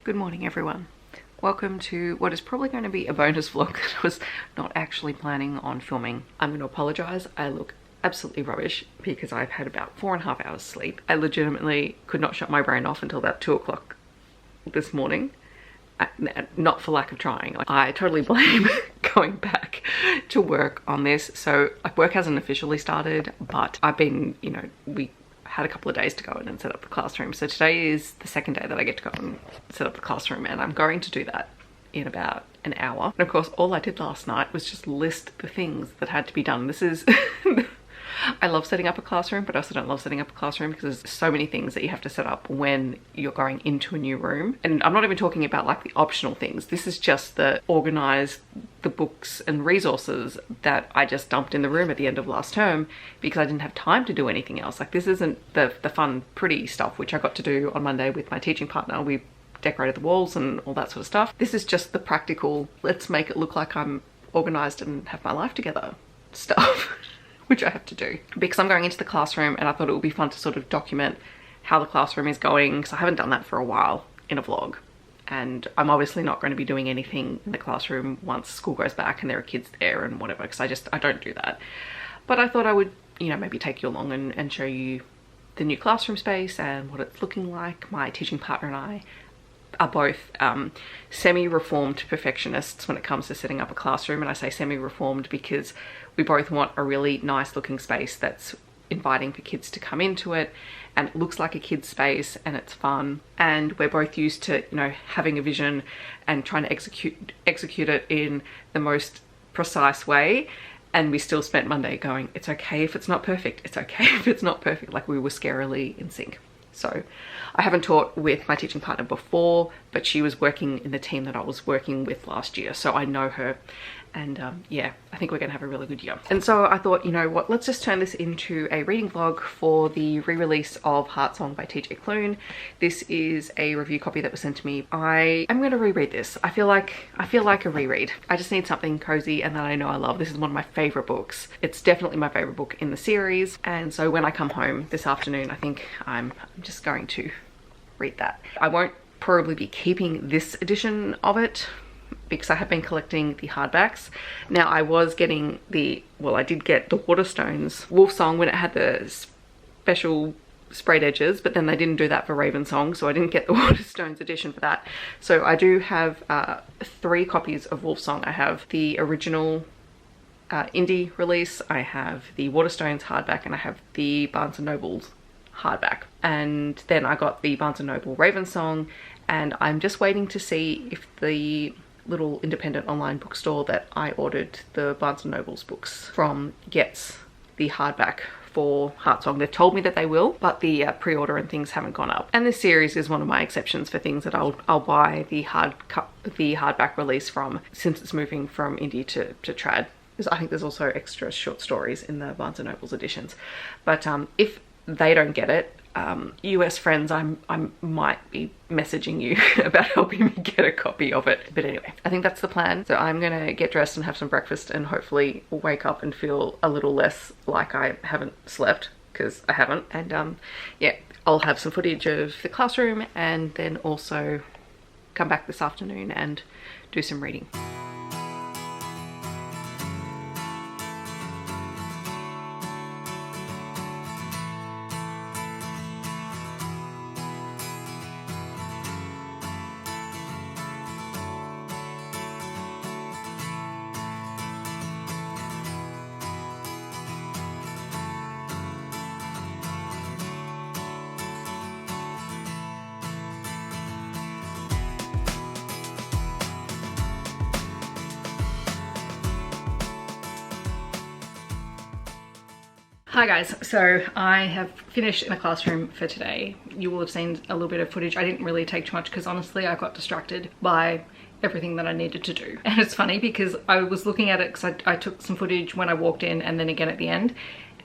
Good morning everyone. Welcome to what is probably going to be a bonus vlog that I was not actually planning on filming. I'm going to apologise. I look absolutely rubbish because I've had about 4.5 hours sleep. I legitimately could not shut my brain off until about 2 o'clock this morning. Not for lack of trying. I totally blame going back to work on this. So like work hasn't officially started, but I've been, we had a couple of days to go in and set up the classroom. So today is the second day that I get to go and set up the classroom, and I'm going to do that in about an hour. And of course, all I did last night was just list the things that had to be done. This is I love setting up a classroom, but I also don't love setting up a classroom because there's so many things that you have to set up when you're going into a new room. And I'm not even talking about like the optional things. This is just the organize the books and resources that I just dumped in the room at the end of last term because I didn't have time to do anything else. Like this isn't the fun, pretty stuff, which I got to do on Monday with my teaching partner. We decorated the walls and all that sort of stuff. This is just the practical, let's make it look like I'm organized and have my life together stuff. Which I have to do because I'm going into the classroom, and I thought it would be fun to sort of document how the classroom is going because I haven't done that for a while in a vlog. And I'm obviously not going to be doing anything in the classroom once school goes back and there are kids there and whatever, because I don't do that. But I thought I would, maybe take you along and show you the new classroom space and what it's looking like. My teaching partner and I are both semi-reformed perfectionists when it comes to setting up a classroom. And I say semi-reformed because we both want a really nice looking space that's inviting for kids to come into it, and it looks like a kid's space and it's fun. And we're both used to, having a vision and trying to execute it in the most precise way. And we still spent Monday going, it's okay if it's not perfect. It's okay if it's not perfect. Like we were scarily in sync. So I haven't taught with my teaching partner before, but she was working in the team that I was working with last year. So I know her, and yeah, I think we're gonna have a really good year. And so I thought, you know what, let's just turn this into a reading vlog for the re-release of Heartsong by TJ Klune. This is a review copy that was sent to me. I am gonna reread this. I feel like a reread. I just need something cozy and that I know I love. This is one of my favorite books. It's definitely my favorite book in the series. And so when I come home this afternoon, I think I'm just going to read that. I won't probably be keeping this edition of it because I have been collecting the hardbacks. Now I was getting I did get the Waterstones Wolfsong when it had the special sprayed edges, but then they didn't do that for Ravensong, so I didn't get the Waterstones edition for that. So I do have 3 copies of Wolfsong. I have the original indie release, I have the Waterstones hardback, and I have the Barnes & Noble's hardback. And then I got the Barnes & Noble Ravensong, and I'm just waiting to see if the little independent online bookstore that I ordered the Barnes & Noble's books from gets the hardback for Heartsong. They've told me that they will, but the pre-order and things haven't gone up. And this series is one of my exceptions for things that I'll buy the hardback release from, since it's moving from indie to trad. Because I think there's also extra short stories in the Barnes & Noble's editions. But if they don't get it, US friends, I might be messaging you about helping me get a copy of it. But anyway, I think that's the plan. So I'm gonna get dressed and have some breakfast and hopefully wake up and feel a little less like I haven't slept, because I haven't. And yeah, I'll have some footage of the classroom and then also come back this afternoon and do some reading. Hi guys, so I have finished in the classroom for today. You will have seen a little bit of footage. I didn't really take too much because honestly I got distracted by everything that I needed to do. And it's funny because I was looking at it because I took some footage when I walked in and then again at the end,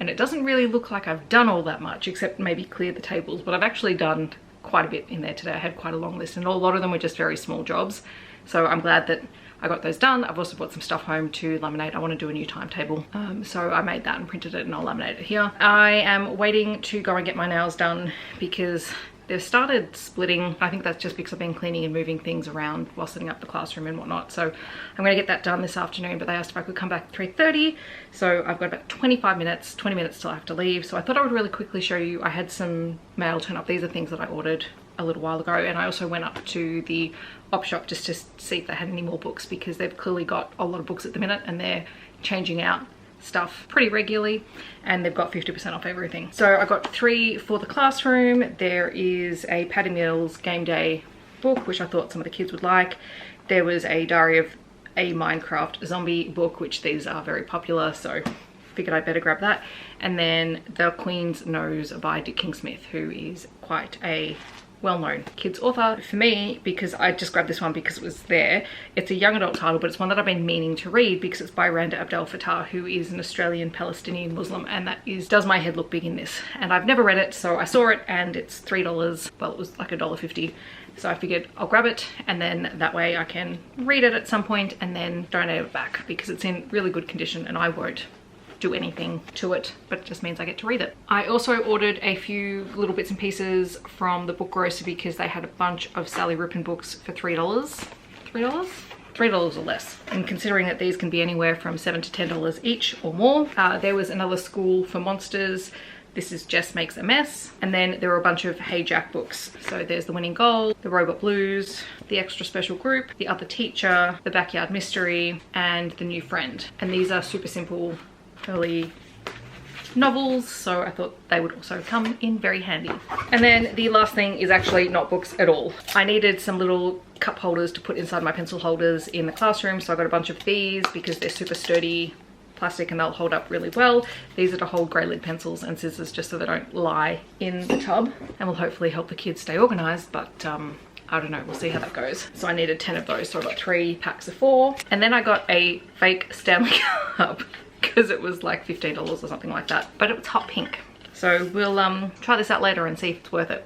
and it doesn't really look like I've done all that much except maybe clear the tables, but I've actually done quite a bit in there today. I had quite a long list and a lot of them were just very small jobs. So I'm glad that I got those done. I've also brought some stuff home to laminate. I want to do a new timetable. So I made that and printed it and I'll laminate it here. I am waiting to go and get my nails done because They've started splitting. I think that's just because I've been cleaning and moving things around while setting up the classroom and whatnot. So I'm going to get that done this afternoon, but they asked if I could come back at 3:30. So I've got about 20 minutes till I have to leave. So I thought I would really quickly show you. I had some mail turn up. These are things that I ordered a little while ago, and I also went up to the op shop just to see if they had any more books, because they've clearly got a lot of books at the minute and they're changing out stuff pretty regularly, and they've got 50% off everything. So I got 3 for the classroom. There is a Patty Mills Game Day book, which I thought some of the kids would like. There was a Diary of a Minecraft Zombie book, which these are very popular, so figured I'd better grab that. And then The Queen's Nose by Dick King-Smith, who is quite a well-known kids author. For me, because I just grabbed this one because it was there, it's a young adult title, but it's one that I've been meaning to read because it's by Randa Abdel Fattah, who is an Australian Palestinian Muslim, and that is Does My Head Look Big in This? And I've never read it, so I saw it and it's $3. Well, it was like $1.50. So I figured I'll grab it, and then that way I can read it at some point and then donate it back, because it's in really good condition and I won't do anything to it, but it just means I get to read it. I also ordered a few little bits and pieces from the book grocer because they had a bunch of Sally Rippon books for $3. $3? $3 or less. And considering that these can be anywhere from $7 to $10 each or more. There was another School for Monsters. This is Jess Makes a Mess. And then there were a bunch of Hey Jack books. So there's The Winning Goal, The Robot Blues, The Extra Special Group, The Other Teacher, The Backyard Mystery, and The New Friend. And these are super simple early novels, so I thought they would also come in very handy. And then the last thing is actually not books at all. I needed some little cup holders to put inside my pencil holders in the classroom, so I got a bunch of these because they're super sturdy plastic and they'll hold up really well. These are to hold grey lid pencils and scissors just so they don't lie in the tub, and will hopefully help the kids stay organised, but I don't know, we'll see how that goes. So I needed 10 of those, so I got 3 packs of 4. And then I got a fake Stanley Cup because it was like $15 or something like that, but it was hot pink. So we'll try this out later and see if it's worth it.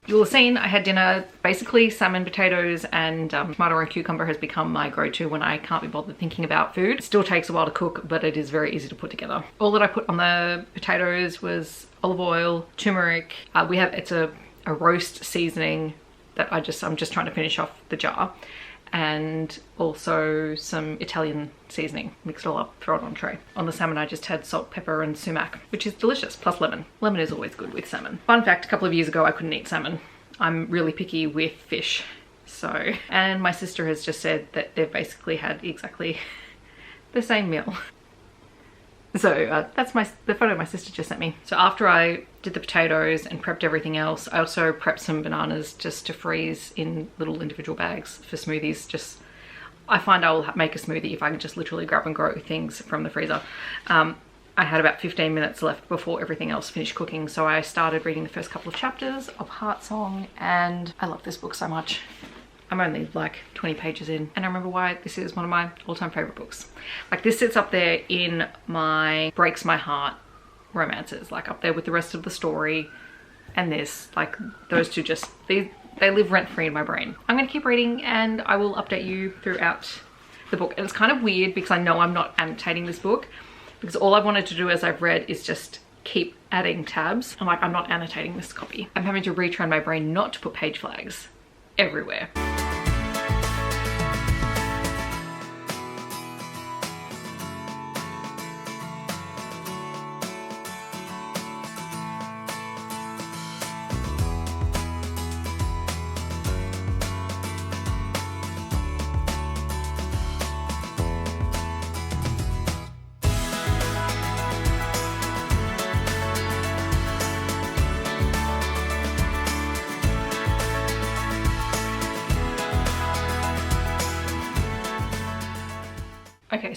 You'll have seen I had dinner. Basically salmon, potatoes, and tomato and cucumber has become my go-to when I can't be bothered thinking about food. It still takes a while to cook, but it is very easy to put together. All that I put on the potatoes was olive oil, turmeric. It's a roast seasoning that I'm just trying to finish off the jar, and also some Italian seasoning. Mix it all up, throw it on a tray. On the salmon I just had salt, pepper and sumac, which is delicious, plus lemon. Lemon is always good with salmon. Fun fact, a couple of years ago I couldn't eat salmon. I'm really picky with fish. So, and my sister has just said that they've basically had exactly the same meal. So that's the photo my sister just sent me. So after I did the potatoes and prepped everything else, I also prepped some bananas just to freeze in little individual bags for smoothies. I find I will make a smoothie if I can just literally grab and go things from the freezer. I had about 15 minutes left before everything else finished cooking, so I started reading the first couple of chapters of Heartsong, and I love this book so much. I'm only like 20 pages in, and I remember why this is one of my all-time favorite books. Like, this sits up there in my breaks my heart romances, like up there with the rest of the story and this. Like, those two just, they live rent-free in my brain. I'm gonna keep reading and I will update you throughout the book. And it's kind of weird because I know I'm not annotating this book, because all I've wanted to do as I've read is just keep adding tabs. I'm like, I'm not annotating this copy. I'm having to retrain my brain not to put page flags everywhere.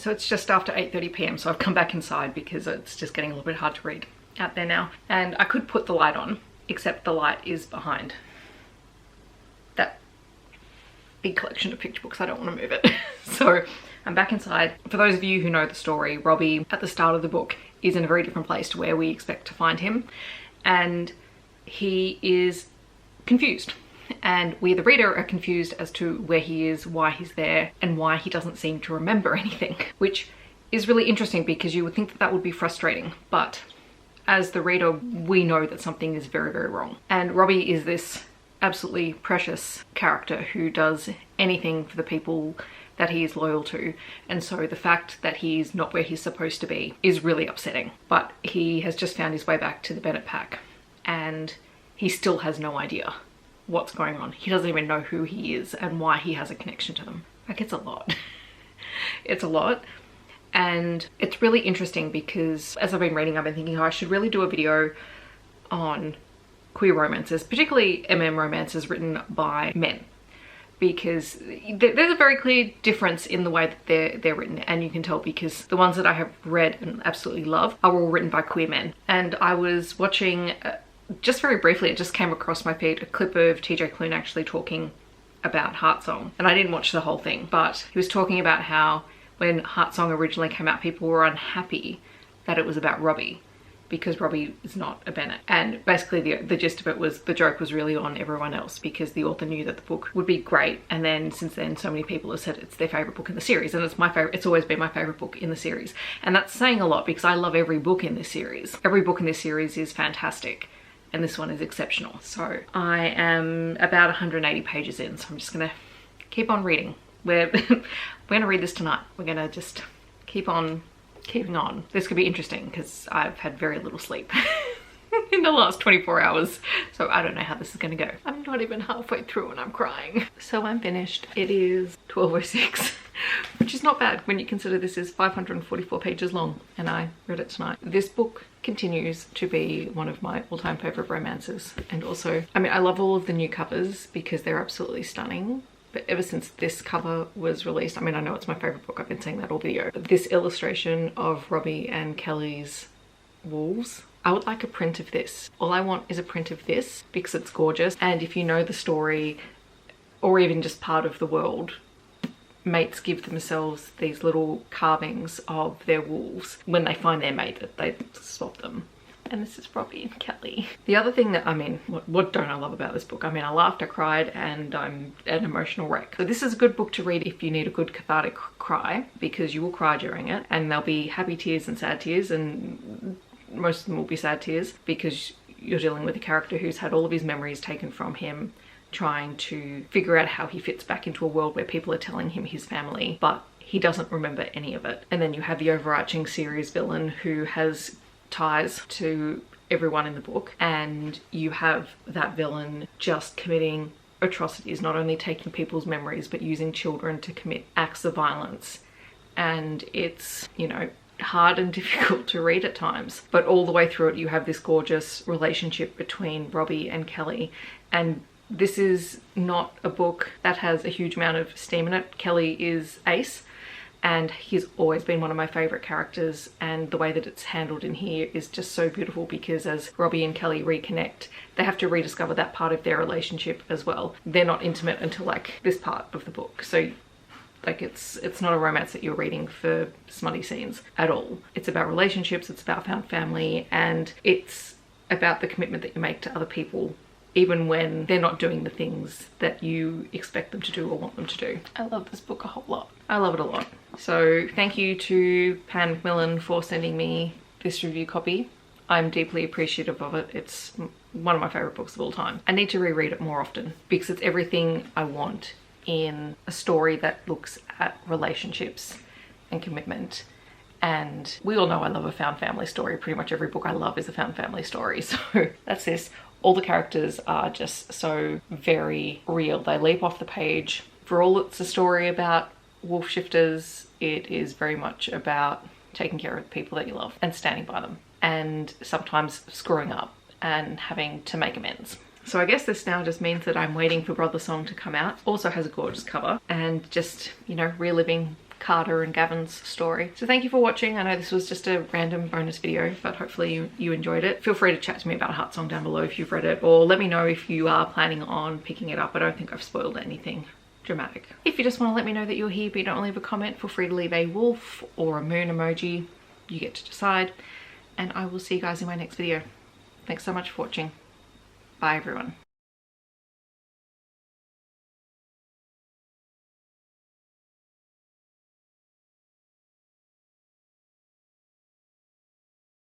So it's just after 8:30 p.m. so I've come back inside because it's just getting a little bit hard to read out there now. And I could put the light on, except the light is behind that big collection of picture books. I don't want to move it. So I'm back inside. For those of you who know the story, Robbie at the start of the book is in a very different place to where we expect to find him, and he is confused. And we, the reader, are confused as to where he is, why he's there, and why he doesn't seem to remember anything, which is really interesting because you would think that that would be frustrating. But as the reader, we know that something is very, very wrong. And Robbie is this absolutely precious character who does anything for the people that he is loyal to. And so the fact that he's not where he's supposed to be is really upsetting. But he has just found his way back to the Bennett pack, and he still has no idea what's going on. He doesn't even know who he is and why he has a connection to them. Like, it's a lot. It's a lot. And it's really interesting because as I've been reading, I've been thinking, oh, I should really do a video on queer romances, particularly romances written by men, because there's a very clear difference in the way that they're written, and you can tell because the ones that I have read and absolutely love are all written by queer men. And I was watching just very briefly, it just came across my feed, a clip of TJ Klune actually talking about Heartsong. And I didn't watch the whole thing, but he was talking about how when Heartsong originally came out, people were unhappy that it was about Robbie because Robbie is not a Bennett. And basically the gist of it was the joke was really on everyone else because the author knew that the book would be great. And then since then, so many people have said it's their favorite book in the series, and it's my favorite. It's always been my favorite book in the series. And that's saying a lot because I love every book in this series. Every book in this series is fantastic, and this one is exceptional. So I am about 180 pages in, so I'm just gonna keep on reading. We're gonna read this tonight. We're gonna just keep on keeping on. This could be interesting because I've had very little sleep in the last 24 hours, so I don't know how this is gonna go. I'm not even halfway through and I'm crying. So I'm finished. It is 12:06, which is not bad when you consider this is 544 pages long, and I read it tonight. This book continues to be one of my all-time favorite romances, and also, I mean, I love all of the new covers because they're absolutely stunning. But ever since this cover was released, I mean, I know it's my favorite book, I've been saying that all video, but this illustration of Robbie and Kelly's wolves, I would like a print of this. All I want is a print of this because it's gorgeous. And if you know the story, or even just part of the world, mates give themselves these little carvings of their wolves when they find their mate, that they swap them. And this is Robbie and Kelly. The other thing that, I mean, what don't I love about this book? I mean, I laughed, I cried, and I'm an emotional wreck. So this is a good book to read if you need a good cathartic cry, because you will cry during it, and there'll be happy tears and sad tears, and most of them will be sad tears because you're dealing with a character who's had all of his memories taken from him, trying to figure out how he fits back into a world where people are telling him his family, but he doesn't remember any of it. And then you have the overarching series villain who has ties to everyone in the book, and you have that villain just committing atrocities, not only taking people's memories but using children to commit acts of violence. And it's, you know, hard and difficult to read at times, but all the way through it you have this gorgeous relationship between Robbie and Kelly. And this is not a book that has a huge amount of steam in it. Kelly is ace, and he's always been one of my favorite characters, and the way that it's handled in here is just so beautiful because as Robbie and Kelly reconnect, they have to rediscover that part of their relationship as well. They're not intimate until like this part of the book, so like it's not a romance that you're reading for smutty scenes at all. It's about relationships, it's about found family, and it's about the commitment that you make to other people even when they're not doing the things that you expect them to do or want them to do. I love this book a whole lot. I love it a lot. So thank you to Macmillan for sending me this review copy. I'm deeply appreciative of it. It's one of my favorite books of all time. I need to reread it more often because it's everything I want in a story that looks at relationships and commitment. And we all know I love a found family story. Pretty much every book I love is a found family story. So that's this. All the characters are just so very real. They leap off the page. For all it's a story about wolf shifters, it is very much about taking care of the people that you love and standing by them, and sometimes screwing up and having to make amends. So I guess this now just means that I'm waiting for Brother Song to come out. Also has a gorgeous cover, and just, you know, reliving Carter and Gavin's story. So thank you for watching. I know this was just a random bonus video, but hopefully you enjoyed it. Feel free to chat to me about Heartsong down below if you've read it, or let me know if you are planning on picking it up. I don't think I've spoiled anything dramatic. If you just want to let me know that you're here but you don't leave a comment, feel free to leave a wolf or a moon emoji. You get to decide. And I will see you guys in my next video. Thanks so much for watching. Bye everyone.